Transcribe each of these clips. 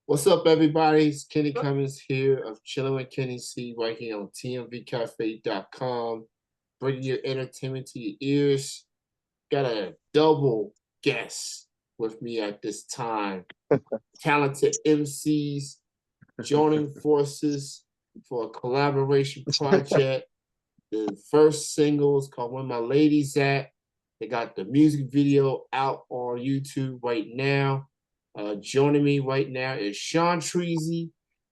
What's up, everybody? It's Kenny Cummins here of Chilling with Kenny C right here on tmvcafe.com, bringing your entertainment to your ears. Got a double guest with me at this time. Talented MCs joining forces for a collaboration project. The first single is called Where My Ladies At. They got the music video out on YouTube right now. Joining me right now is Shaun Treezy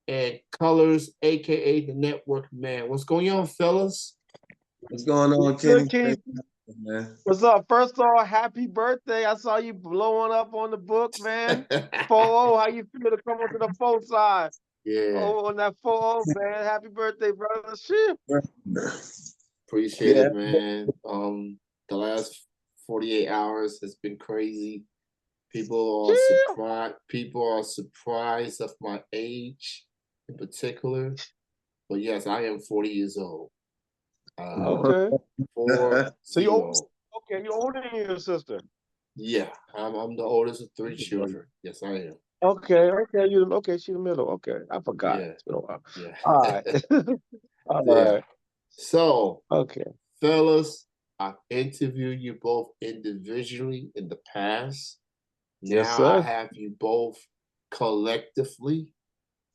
and Colors, aka the Network Man. What's going on, fellas? What's going on, Good, Kenny? Kenny. What's up? First of all, happy birthday. I saw you blowing up on the book, man. 4-0, how you feel to come onto the 4 side? Yeah. Oh, on that 4-0, man. Happy birthday, brother. Shit. Appreciate it, man. The last 48 hours has been crazy. People are surprised. People are surprised of my age, in particular. But yes, I am 40 years old. Okay. 4-0. So you you're older than your sister. Yeah, I'm the oldest of 3 children. Yes, I am. Okay, she's the middle. Okay. I forgot. Yeah. It's been a while. Yeah. All right. All Yeah. right. So, okay. Fellas, I've interviewed you both individually in the past. Yes, Now sir. I have you both collectively.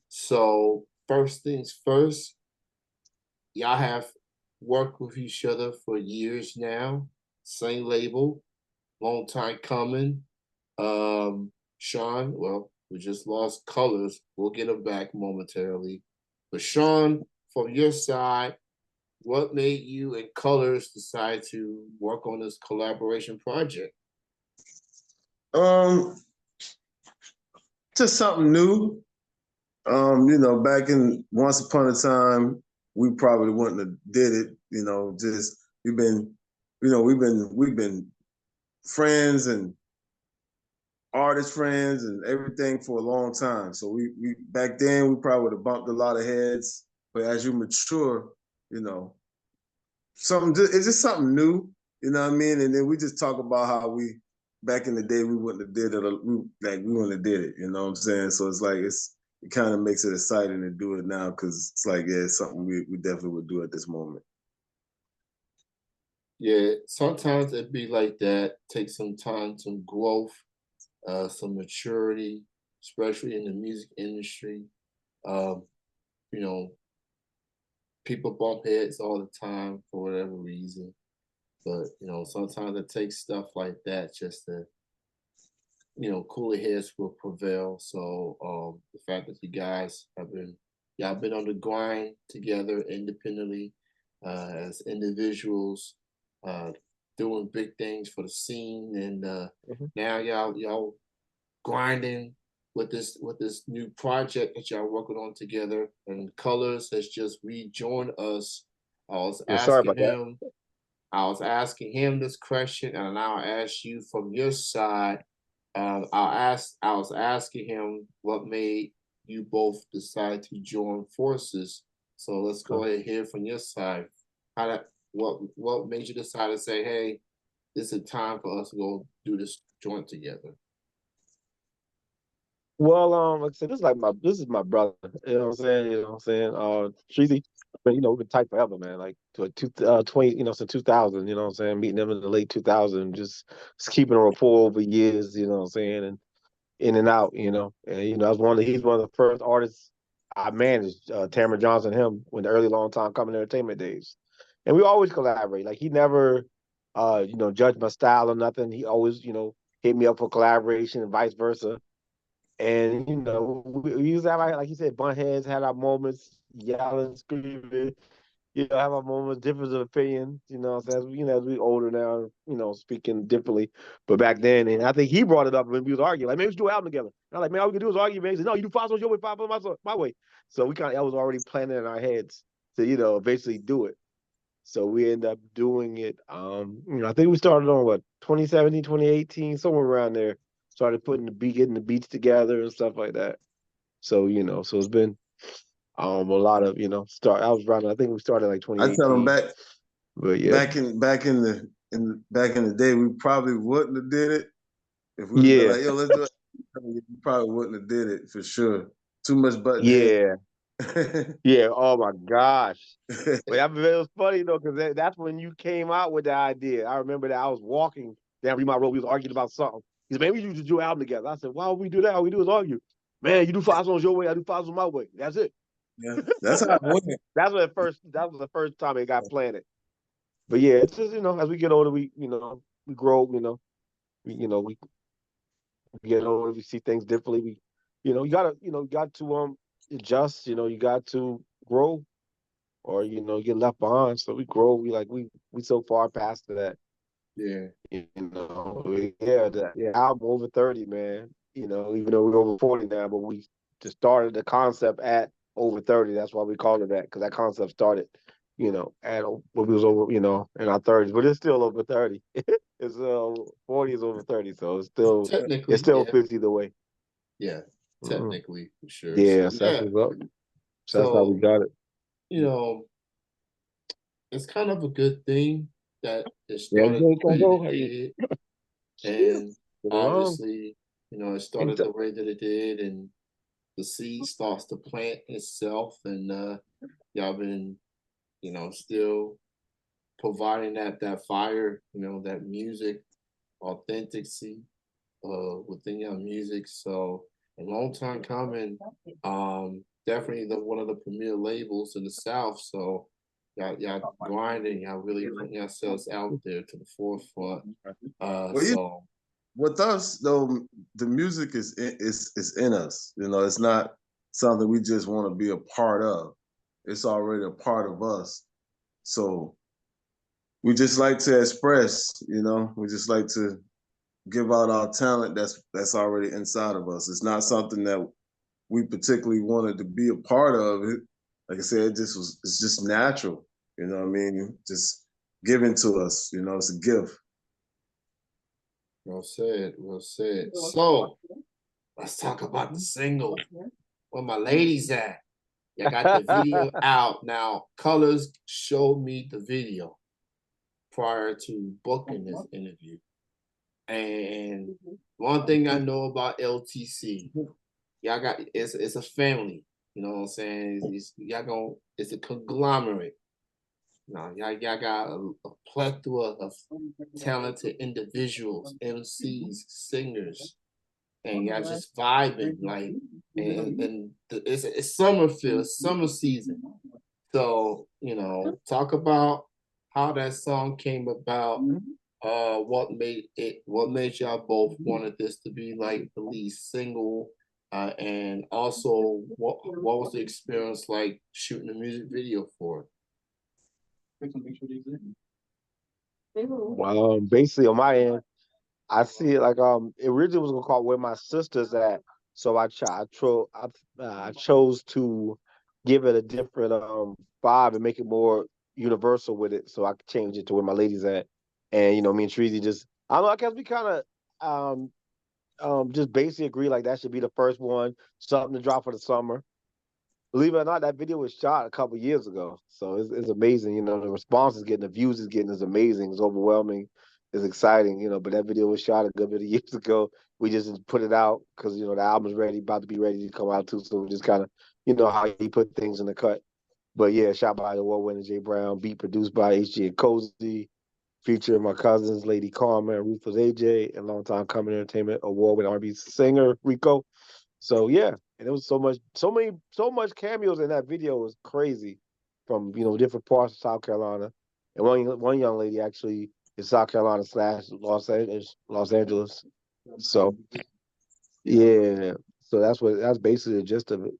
So, first things first, y'all have worked with each other for years now. Same label, long time coming. Shaun, well, we just lost Colors. We'll get him back momentarily. But Shaun, from your side, what made you and Colors decide to work on this collaboration project? Just something new. Back in once upon a time, we probably wouldn't have did it. Just we've been friends and artist friends and everything for a long time. So we back then we probably would have bumped a lot of heads. But as you mature, it's just something new. You know what I mean? And then we just talk about how we back in the day we wouldn't have did it. We wouldn't have did it. You know what I'm saying? So it's like it kind of makes it exciting to do it now because it's like it's something we definitely would do at this moment. Yeah, sometimes it'd be like that. Take some time, some growth, some maturity, especially in the music industry. Um, you know, people bump heads all the time for whatever reason. But, sometimes it takes stuff like that just to, cooler heads will prevail. So the fact that you guys y'all been on the grind together independently as individuals, doing big things for the scene, and now y'all grinding with this new project that y'all working on together. And Colors has just rejoined us. I was asking him. I was asking him this question, and now I'll ask you from your side. I was asking him what made you both decide to join forces. So let's go ahead and hear from your side. What made you decide to say, "Hey, this is time for us to go do this joint together"? Well, like I said, this is my brother. You know what I'm saying? You know what I'm saying? Treezy, but we've been tight forever, man. Like to 20, since 2000. You know what I'm saying? Meeting them in the late 2000s, just keeping a rapport over years. You know what I'm saying? And in and out. And he's one of the first artists I managed. Tamara Johnson, him, when the early long time coming entertainment days, and we always collaborate. Like he never, judged my style or nothing. He always, hit me up for collaboration and vice versa. And we used to have, like you said, bunt heads, had our moments, yelling, screaming, have our moments, difference of opinion, as we older now, speaking differently. But back then, and I think he brought it up when we was arguing, like, maybe we should do an album together. And I'm like, man, all we can do is argue, man. He said, no, you do 5 songs your way, 5 songs my way. So I was already planning in our heads to, eventually do it. So we end up doing it. I think we started on 2017, 2018, somewhere around there. Started getting the beats together and stuff like that. So, so it's been a lot of, start. I was running. I think we started like 2018. I tell them but yeah, back in the day, we probably wouldn't have did it if we been like, yo, let's do it. You probably wouldn't have did it for sure. Too much button head. Yeah, yeah. Oh my gosh. But I mean, it was funny though, because that's when you came out with the idea. I remember that I was walking down Remont Road. We was arguing about something. He said, "Man, we should do an album together." I said, "Why would we do that? All we do is argue." Man, you do 5 songs your way, I do 5 songs my way. That's it. Yeah, that's how it went. That's when that was the first time it got planted. But yeah, it's just, as we get older, we grow, we get older, we see things differently. You got to adjust, you got to grow or get left behind. So we grow, we so far past that. Yeah. Yeah, album over 30, man. Even though we're over 40 now, but we just started the concept at over 30. That's why we call it that, because that concept started, at when we was over, in our 30s, but it's still over 30. It's 40 is over 30, so it's Technically, still yeah. 50 the way. Yeah. Mm-hmm. Technically, for sure. So Yes, that's yeah. what's up. So that's how we So, got it. you know, it's kind of a good thing that it Yeah, started go, the go, way that go. it Hey, did. And get along. obviously, it started the way that it did, and the seed starts to plant itself, and y'all been, still providing that fire, that music, authenticity within your music. So a long time coming. Definitely one of the premier labels in the South. So y'all grinding, y'all really putting yourselves out there to the forefront. Well, with us though, the music is in us. It's not something we just want to be a part of. It's already a part of us. So we just like to express. We just like to give out our talent that's already inside of us. It's not something that we particularly wanted to be a part of. It, like I said, it's just natural. You know what I mean? Just given to us. It's a gift. Well said, well said. So let's talk about the single. Where my ladies at? I got the video out now. Colors showed me the video prior to booking this interview. And one thing I know about LTC, y'all got it's a family. You know what I'm saying? It's a conglomerate. Now y'all got a plethora of talented individuals, MCs, singers, and y'all just vibing like, and it's summer feel, it's summer season. So talk about how that song came about. What made y'all both wanted this to be like the lead single, and also what was the experience like shooting a music video for it? Basically on my end, I see it like it originally was gonna call Where My Sister's At. So I chose to give it a different vibe and make it more universal with it. So I could change it to Where My Lady's At. And me and Treezy just, I don't know, I guess we kind of just basically agree like that should be the first one, something to drop for the summer. Believe it or not, that video was shot a couple years ago. So it's amazing. The response is getting, the views is getting is amazing. It's overwhelming. It's exciting, but that video was shot a good bit of years ago. We just put it out because, the album's ready, about to be ready to come out too. So we just kind of, how he put things in the cut. But yeah, shot by the award-winning Jay Brown, beat produced by HG and Cozy, featuring my cousins, Lady Karma and Ruthless AJ, and longtime Comedy Entertainment award-winning R&B singer Rico. So yeah, and it was so much cameos in that video. It was crazy, from different parts of South Carolina, and one young lady actually is South Carolina / Los Angeles. So yeah, so that's basically the gist of it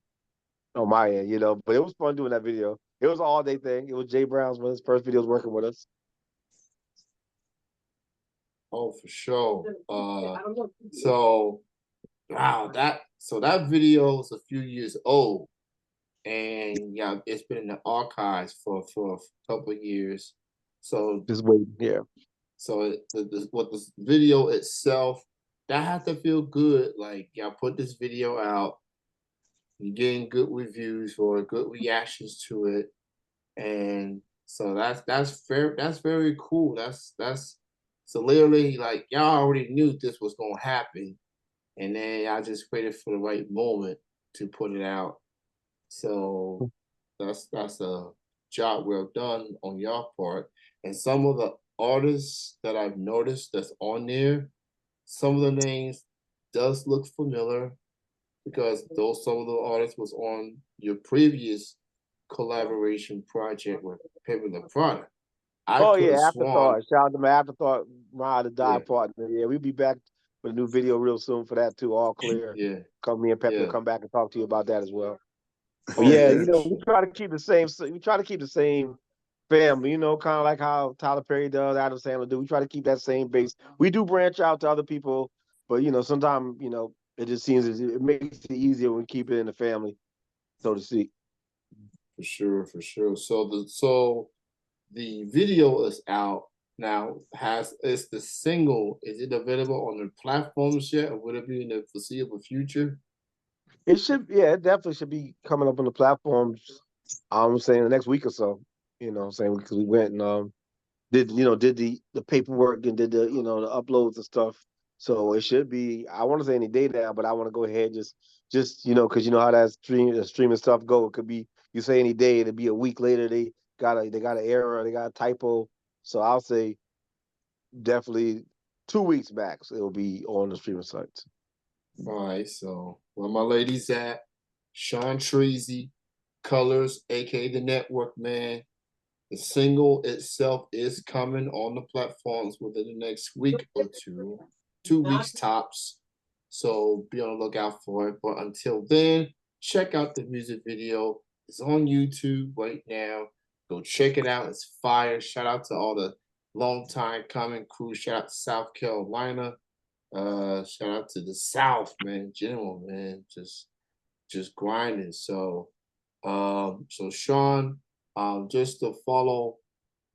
on my end, But it was fun doing that video. It was an all day thing. It was Jay Brown's one of his first videos working with us. Oh, for sure. So wow, that video is a few years old, and yeah, it's been in the archives for a couple of years. So Just waiting, yeah. So what the video itself, that had to feel good. Like y'all put this video out, you're getting good reviews or good reactions to it, and so that's fair. That's very cool. That's so literally like y'all already knew this was gonna happen, and then I just waited for the right moment to put it out. So that's a job well done on your part. And some of the artists that I've noticed that's on there, some of the names does look familiar because those some of the artists was on your previous collaboration project with Pivot the Product. I Oh could yeah, have sworn, Afterthought. Shout out to my Afterthought Ride or Die yeah, partner. Yeah, we'll be back with a new video real soon for that too. All clear. yeah, Come me and Pepe will yeah. come back and talk to you about that as well. But Oh yeah, yeah, you for know, we sure. try to keep the same. We try to keep the same family. You know, kind of like how Tyler Perry does, Adam Sandler do. We try to keep that same base. We do branch out to other people, but you know, sometimes you know it just seems it makes it easier when we keep it in the family, so to speak. For sure, for sure. So the video is out now. Has is the single? Is it available on the platforms yet, or will it be in the foreseeable future? It should, yeah, it definitely should be coming up on the platforms. I'm saying the next week or so. You know, what I'm saying because we went and did the paperwork and did the the uploads and stuff. So it should be. I want to say any day now, but I want to go ahead just because you know how that streaming stuff go. It could be you say any day, it'll be a week later. They got an error, they got a typo. So I'll say definitely 2 weeks max. It'll be on the streaming sites. All right. So where my ladies at? Shaun Treezy Colors, aka the Network Man. The single itself is coming on the platforms within the next week or two, 2 weeks tops. So be on the lookout for it. But until then, check out the music video. It's on YouTube right now. Go check it out. It's fire. Shout out to all the long time coming crew. Shout out to South Carolina. Shout out to the South, man, in general, man. Just grinding. So Shaun, just to follow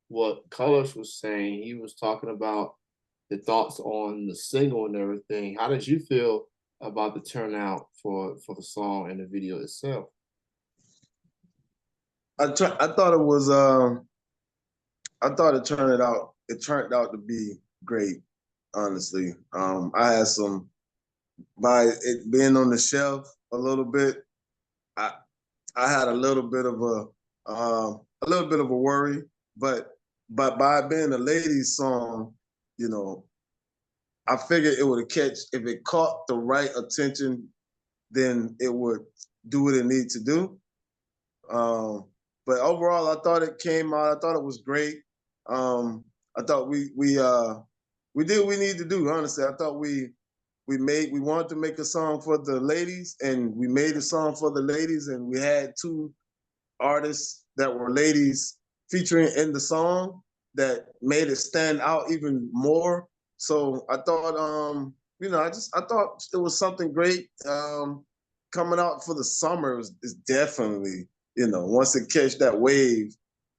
what Colors was saying, he was talking about the thoughts on the single and everything. How did you feel about the turnout for the song and the video itself? I thought it was I thought it turned out to be great, honestly. I had some by it being on the shelf a little bit, I I had a little bit of a worry, but by it being a ladies song, you know, I figured it would catch if it caught the right attention, then it would do what it needs to do. Um, but overall, I thought it came out. I thought it was great. I thought we did what we needed to do. Honestly, I thought we wanted to make a song for the ladies, and we made a song for the ladies, and we had two artists that were ladies featuring in the song that made it stand out even more. So I thought, I thought it was something great coming out for the summer. Is definitely, once it catch that wave,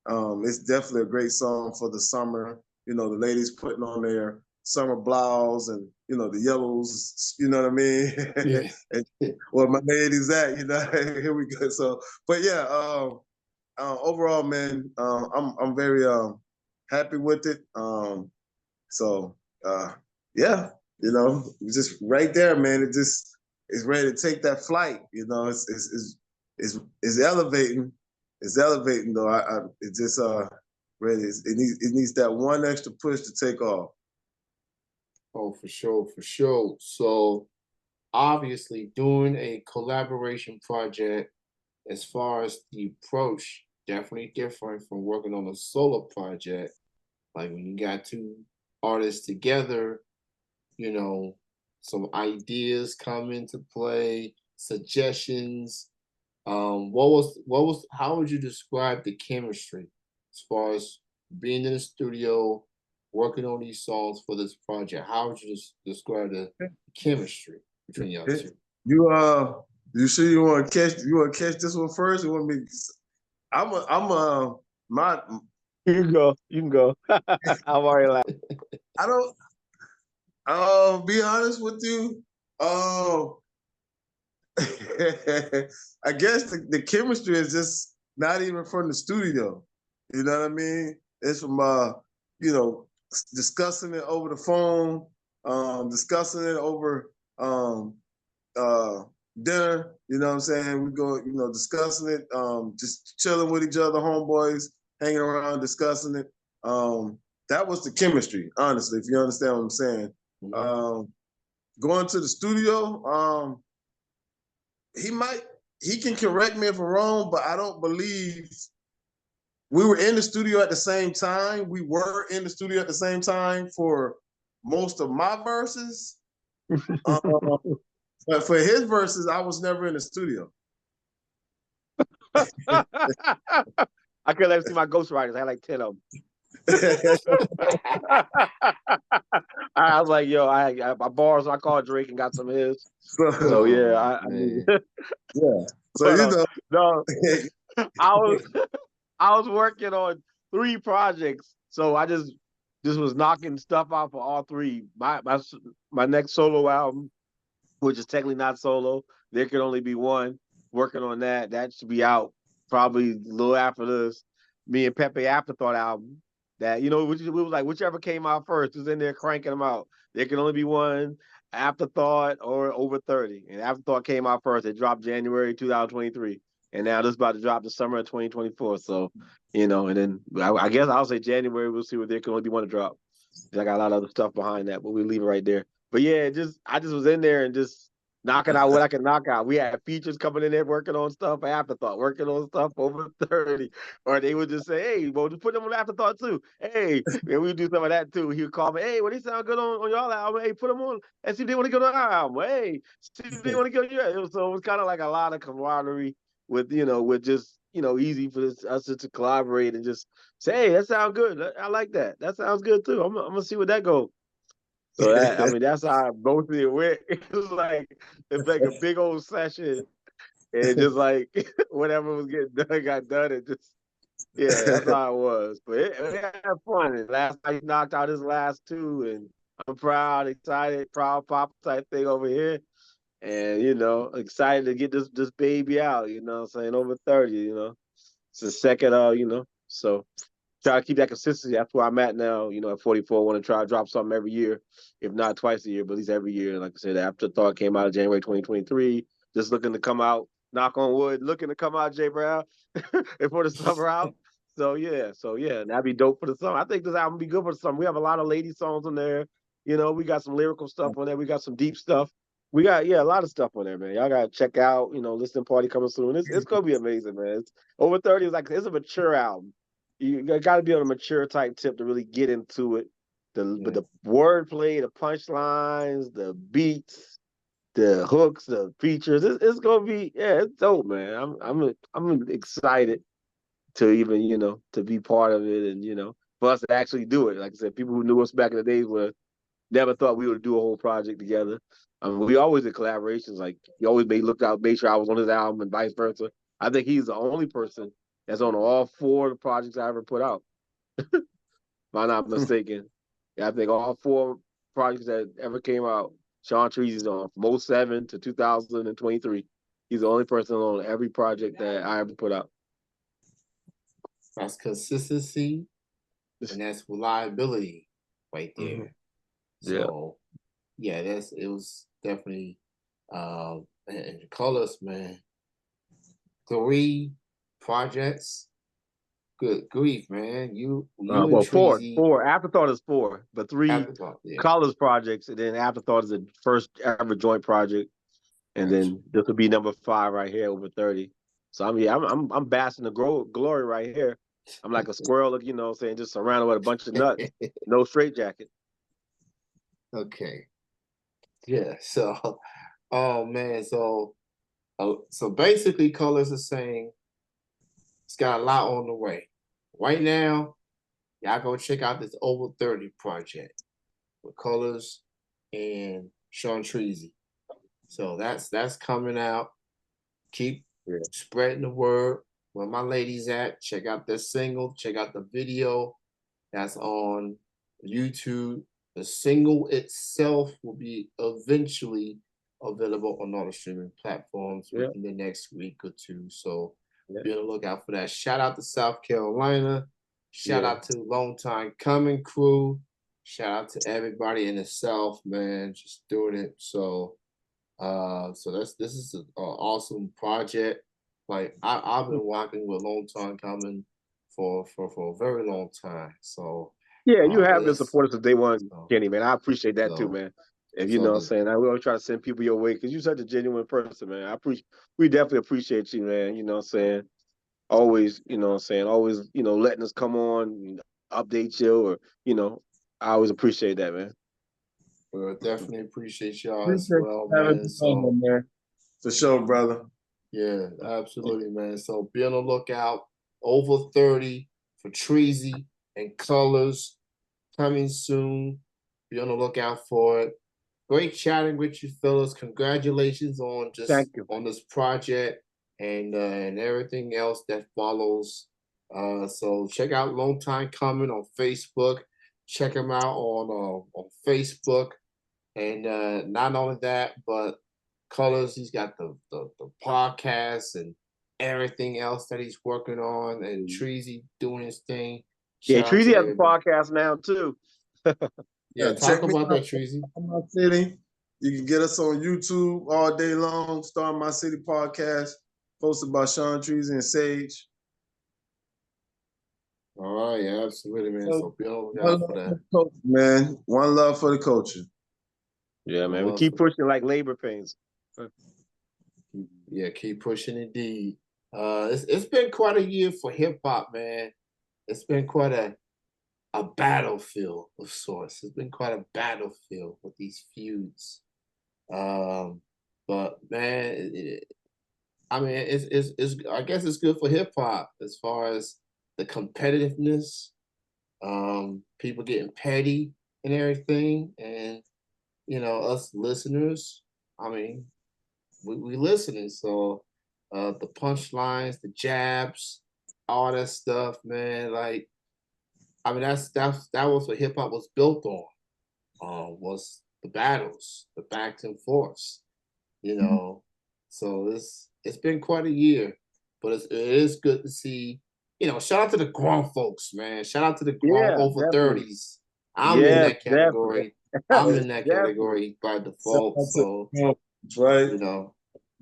it's definitely a great song for the summer. The ladies putting on their summer blouse and the yellows. You know what I mean? Yeah. And where my ladies at? Here we go. So, but yeah, overall, man, I'm very happy with it. So yeah, just right there, man. It just is ready to take that flight. It's elevating. It's elevating though. It just ready. It needs that one extra push to take off. Oh, for sure, for sure. So obviously doing a collaboration project as far as the approach, definitely different from working on a solo project. Like when you got two artists together, you know, some ideas come into play, suggestions. How would you describe the chemistry as far as being in the studio, working on these songs for this project? How would you describe the chemistry between y'all two? You you sure you want to catch this one first? You want me? I'm my You can go. You can go. I'm already laughing. I don't be honest with you. I guess the chemistry is just not even from the studio. You know what I mean? It's from you know, discussing it over the phone, discussing it over dinner, you know what I'm saying? We go, discussing it, just chilling with each other, homeboys, hanging around, discussing it. That was the chemistry, honestly, if you understand what I'm saying. Going to the studio, he can correct me if I'm wrong, but I don't believe we were in the studio at the same time. We were in the studio at the same time for most of my verses. But for his verses, I was never in the studio. I couldn't let him see my ghostwriters. I had like 10 of them. I was like, yo, I borrowed, so I called Drake and got some of his. So yeah, I mean, yeah. So but, no, I was working on 3 projects, so I just was knocking stuff out for all 3. My next solo album, which is technically not solo, there could only be one. Working on that. That should be out probably a little after this. Me and Pepe Afterthought album. That we was like whichever came out first was in there cranking them out. There can only be one, Afterthought or Over 30. And Afterthought came out first. It dropped January 2023. And now this is about to drop the summer of 2024. So, and then I guess I'll say January, we'll see what there can only be one to drop. I got a lot of other stuff behind that, but we'll leave it right there. But yeah, I just was in there and just knocking out what I could knock out. We had features coming in there working on stuff, Afterthought, working on stuff over 30. Or they would just say, hey, well, just put them on Afterthought too. Hey, and we would do some of that too. He would call me, hey, well, they sound good on y'all album. Hey, put them on and see if they want to go to our album. Hey, see if they want to go to your. So it was kind of like a lot of camaraderie with, with just, easy for us to collaborate and just say, hey, that sounds good. I like that. That sounds good too. I'm gonna see what that goes. So that's how both of it went. It was like a big old session, and just like whatever was getting done got done. And just that's how it was. But it had fun. And last night he knocked out his last 2, and I'm proud, excited, proud pop type thing over here, and excited to get this baby out. You know what I'm saying, over 30. It's the second. So try to keep that consistency. That's where I'm at now. At 44, I want to try to drop something every year, if not twice a year, but at least every year. And like I said, Afterthought came out in January 2023. Just looking to come out, knock on wood, looking to come out, Jay Brown, before the summer out. So that'd be dope for the summer. I think this album be good for the summer. We have a lot of lady songs on there. We got some lyrical stuff on there. We got some deep stuff. We got a lot of stuff on there, man. Y'all gotta check out. Listening party coming soon. It's gonna be amazing, man. It's over 30 is it's a mature album. You got to be on a mature type tip to really get into it. But the wordplay, the punchlines, the beats, the hooks, the features, it's gonna be it's dope, man. I'm excited to even to be part of it, and for us to actually do it. Like I said, people who knew us back in the days were never thought we would do a whole project together. We always did collaborations. Like he always made sure I was on his album and vice versa. I think he's the only person that's on all 4 of the projects I ever put out. If I'm not mistaken. I think all 4 projects that ever came out, Shaun Treezy's on from 07 to 2023. He's the only person on every project that I ever put out. That's consistency, and that's reliability right there. Mm-hmm. So it was definitely and Colors, man. 3 projects. Good grief, man. You well, 4. Afterthought is 4, but 3 Colors projects, and then Afterthought is the first ever joint project, and then this will be number 5 right here, over 30. So I'm basking the glory right here. I'm like a squirrel, saying, just surrounded with a bunch of nuts, no straitjacket. Okay. Yeah. So, oh man. So basically, Colors is saying it's got a lot on the way. Right now, y'all go check out this Over 30 project with Colors and Shaun Treezy. So that's coming out. Keep spreading the word. Where my ladies at, check out their single, check out the video that's on YouTube. The single itself will be eventually available on all the streaming platforms within the next week or 2. So be on the lookout for that. Shout out to South Carolina. Shout out to Long Time Coming crew. Shout out to everybody in the South, man. Just doing it. So So this is an awesome project. Like I've been working with Long Time Coming for a very long time. So Yeah, you have been it's supportive since day one, so Kenny, man. I appreciate that too, so man. If you so know what I'm the saying, I will try to send people your way because you're such a genuine person, man. I appreciate, we definitely appreciate you, man. You know what I'm saying? Always, you know what I'm saying? Always, letting us come on and update you or, I always appreciate that, man. definitely appreciate y'all as Appreciate well, you having man. me on, So man. For sure, brother. yeah, absolutely, man. So be on the lookout. Over 30 for Treezy and Colors coming soon. Be on the lookout for it. Great chatting with you, fellas. Congratulations on Thank just you. on this project and everything else that follows. So check out Long Time Coming on Facebook. Check him out on Facebook. And not only that, but Colors, he's got the podcast and everything else that he's working on, and Treezy doing his thing. Yeah, Shout out Treasy to has a everybody. podcast now too. Yeah, talk Check me about out that, Treezy. in my city. You can get us on YouTube all day long. Star My City podcast, hosted by Shaun Treezy and Sage. All right, yeah, absolutely, man. So, So be on the one lookout for love for that. the culture, man. One love for the culture. Yeah, One man. We love keep for pushing like labor pains. yeah, keep pushing indeed. It's been quite a year for hip hop, man. It's been quite a battlefield of sorts. It's been quite a battlefield with these feuds. Um, but man, I mean, it's I guess it's good for hip hop as far as the competitiveness, people getting petty and everything, and us listeners. I mean, we listening, so the punchlines, the jabs, all that stuff, man. Like, I mean, that was what hip hop was built on. Was the battles, the back and forths, you know. So it's been quite a year, but it is good to see. Shout out to the grown folks, man. Shout out to the grown Yeah, over definitely. 30s. I'm in Yes, that definitely. category. I'm in that Definitely. category by Shout default. out to So, the grown, right? you know,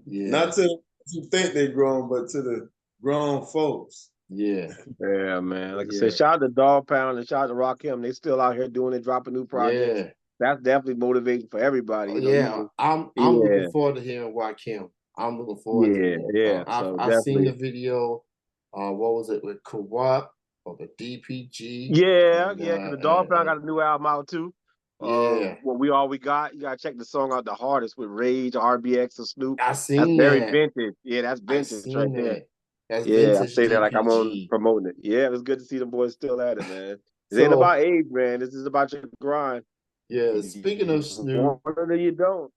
yeah, Not to the you think they grown, but to the grown folks. yeah, Yeah, man. Like I said, yeah, shout out to Dog Pound and shout out to Rakim. They still out here doing it, dropping new projects. yeah. That's definitely motivating for everybody. Oh, You yeah, can, I'm looking yeah, forward to hearing Rakim. I'm looking forward to yeah, it. yeah. I've So I've seen the definitely, video. What was it with Corrupt or the DPG yeah, and yeah. Because the Dog Pound and got a new album out too. yeah, What we all we got. You gotta check the song out, "The Hardest" with Rage, RBX, and Snoop. I That's seen very that. vintage. Yeah, that's I vintage right seen there. that. That's Yeah, I vintage say that like I'm on DPG. promoting it. Yeah, it's good to see the boys still at it, man. It ain't So about age, man. This is about your grind. yeah, speaking of You Snoop, want it or you don't.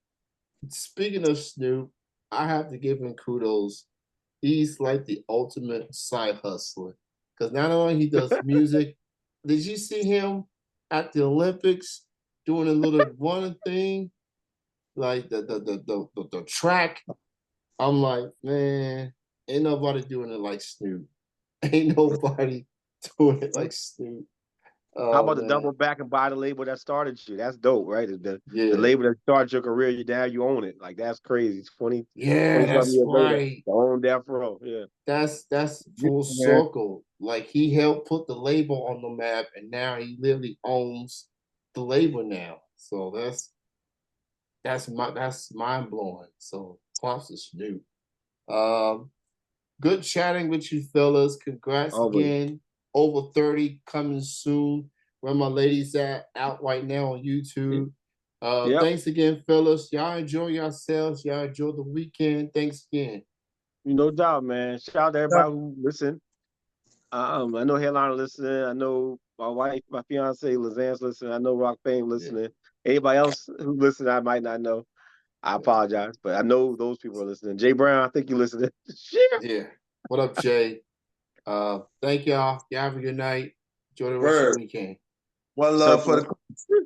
I have to give him kudos. He's like the ultimate side hustler. Because not only he does music, did you see him at the Olympics doing a little running thing? Like the track. I'm like, man, ain't nobody doing it like Snoop. Ain't nobody doing it like Snoop. How Oh about the double man. back and buy the label that started you? That's dope, right? The Yeah. label that started your career, you now you own it. Like that's crazy. 20 Yeah, something that's years later, right. to own Death Row. Yeah. That's Yeah, full man. circle. Like he helped put the label on the map, and now he literally owns the label now. So that's mind blowing. So props to Snoop. Um, Good chatting with you fellas. Congrats Always. again. Over 30 coming soon. Where my ladies at out right now on YouTube. Yep. Thanks again, fellas. Y'all enjoy yourselves. Y'all enjoy the weekend. Thanks again. No doubt, man. Shout out to everybody who listen. I know Headliner listening. I know my wife, my fiance, Lizanne's listening. I know Rock Fame Yeah, listening. Anybody else who listen, I might not know. I yeah, apologize, but I know those people are listening. Jay Brown, I think you listening. Shit. yeah. What up, Jay? Thank y'all. Y'all have a good night. Enjoy the rest of your Word. weekend. One love for the Circle. culture.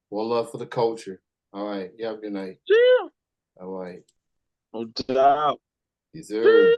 One love for the culture. All right. You have a good night. Yeah. All right. No doubt. Yes, sir.